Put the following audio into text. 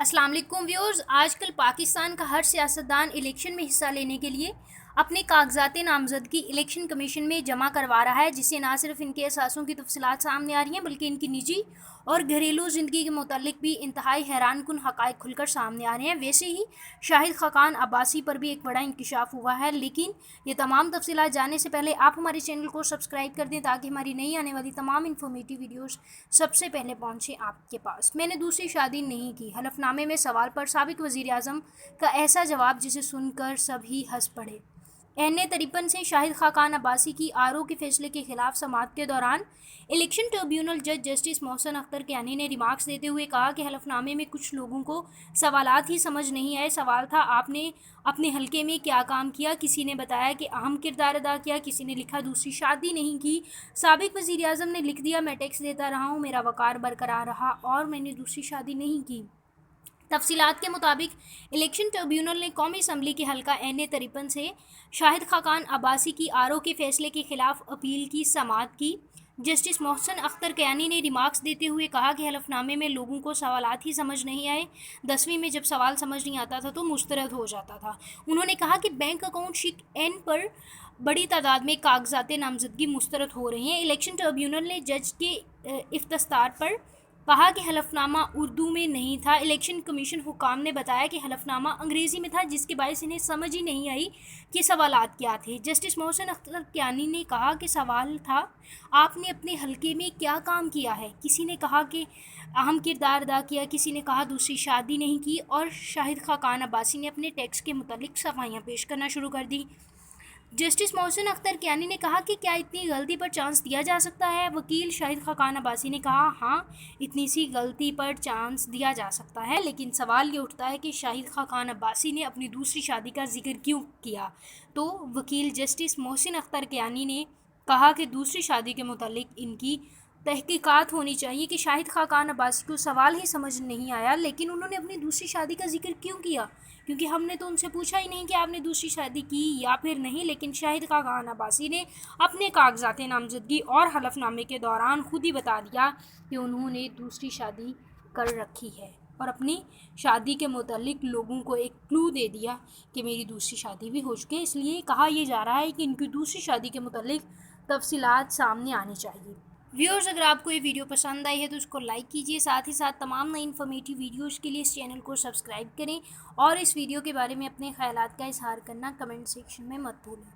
السلام علیکم ویورز، آج کل پاکستان کا ہر سیاستدان الیکشن میں حصہ لینے کے لیے اپنے کاغذات نامزدگی الیکشن کمیشن میں جمع کروا رہا ہے، جس سے نہ صرف ان کے اثاثوں کی تفصیلات سامنے آ رہی ہیں بلکہ ان کی نجی اور گھریلو زندگی کے متعلق بھی انتہائی حیران کن حقائق کھل کر سامنے آ رہے ہیں۔ ویسے ہی شاہد خاقان عباسی پر بھی ایک بڑا انکشاف ہوا ہے، لیکن یہ تمام تفصیلات جاننے سے پہلے آپ ہمارے چینل کو سبسکرائب کر دیں تاکہ ہماری نئی آنے والی تمام انفارمیٹیو ویڈیوز سب سے پہلے پہنچیں آپ کے پاس۔ میں نے دوسری شادی نہیں کی، حلف نامے میں سوال پر سابق وزیر اعظم کا ایسا جواب جسے سن کر سبھی ہنس پڑے۔ این53 سے شاہد خاقان عباسی کی آر او کے فیصلے کے خلاف سماعت کے دوران الیکشن ٹریبیونل جج جسٹس محسن اختر کیانی نے ریمارکس دیتے ہوئے کہا کہ حلف نامے میں کچھ لوگوں کو سوالات ہی سمجھ نہیں آئے۔ سوال تھا، آپ نے اپنے حلقے میں کیا کام کیا؟ کسی نے بتایا کہ اہم کردار ادا کیا، کسی نے لکھا دوسری شادی نہیں کی، سابق وزیر اعظم نے لکھ دیا میں ٹیکس دیتا رہا ہوں، میرا وقار برقرار رہا اور میں نے دوسری شادی نہیں کی۔ تفصیلات کے مطابق الیکشن ٹریبیونل نے قومی اسمبلی کے حلقہ این53 سے شاہد خاقان عباسی کی آر او کے فیصلے کے خلاف اپیل کی سماعت کی۔ جسٹس محسن اختر کیانی نے ریمارکس دیتے ہوئے کہا کہ حلف نامے میں لوگوں کو سوالات ہی سمجھ نہیں آئے۔ 10ویں میں جب سوال سمجھ نہیں آتا تھا تو مسترد ہو جاتا تھا۔ انہوں نے کہا کہ بینک اکاؤنٹ شیٹ این پر بڑی تعداد میں کاغذات نامزدگی مسترد ہو رہے ہیں۔ الیکشن ٹریبیونل نے جج کے افتسار پر کہا کہ حلف نامہ اردو میں نہیں تھا۔ الیکشن کمیشن حکام نے بتایا کہ حلف نامہ انگریزی میں تھا، جس کے باعث انہیں سمجھ ہی نہیں آئی کہ سوالات کیا تھے۔ جسٹس محسن اختر کیانی نے کہا کہ سوال تھا، آپ نے اپنے حلقے میں کیا کام کیا ہے؟ کسی نے کہا کہ اہم کردار ادا کیا، کسی نے کہا دوسری شادی نہیں کی اور شاہد خاقان عباسی نے اپنے ٹیکس کے متعلق صفائیاں پیش کرنا شروع کر دی۔ جسٹس محسن اختر کیانی نے کہا کہ کیا اتنی غلطی پر چانس دیا جا سکتا ہے؟ وکیل شاہد خاقان عباسی نے کہا ہاں، اتنی سی غلطی پر چانس دیا جا سکتا ہے، لیکن سوال یہ اٹھتا ہے کہ شاہد خاقان عباسی نے اپنی دوسری شادی کا ذکر کیوں کیا؟ تو وکیل جسٹس محسن اختر کیانی نے کہا کہ دوسری شادی کے متعلق ان کی تحقیقات ہونی چاہیے کہ شاہد خاقان عباسی کو سوال ہی سمجھ نہیں آیا، لیکن انہوں نے اپنی دوسری شادی کا ذکر کیوں کیا؟ کیونکہ ہم نے تو ان سے پوچھا ہی نہیں کہ آپ نے دوسری شادی کی یا پھر نہیں، لیکن شاہد خاقان عباسی نے اپنے کاغذات نامزدگی اور حلف نامے کے دوران خود ہی بتا دیا کہ انہوں نے دوسری شادی کر رکھی ہے اور اپنی شادی کے متعلق لوگوں کو ایک کلو دے دیا کہ میری دوسری شادی بھی ہو چکی ہے۔ اس لیے کہا یہ جا رہا ہے کہ ان کی دوسری شادی کے متعلق تفصیلات سامنے آنی چاہیے۔ ویورز، اگر آپ کو یہ ویڈیو پسند آئی ہے تو اس کو لائک کیجیے، ساتھ ہی ساتھ تمام نئی انفارمیٹیو ویڈیوز کے لیے اس چینل کو سبسکرائب کریں اور اس ویڈیو کے بارے میں اپنے خیالات کا اظہار کرنا کمنٹ سیکشن میں مت بھولیں۔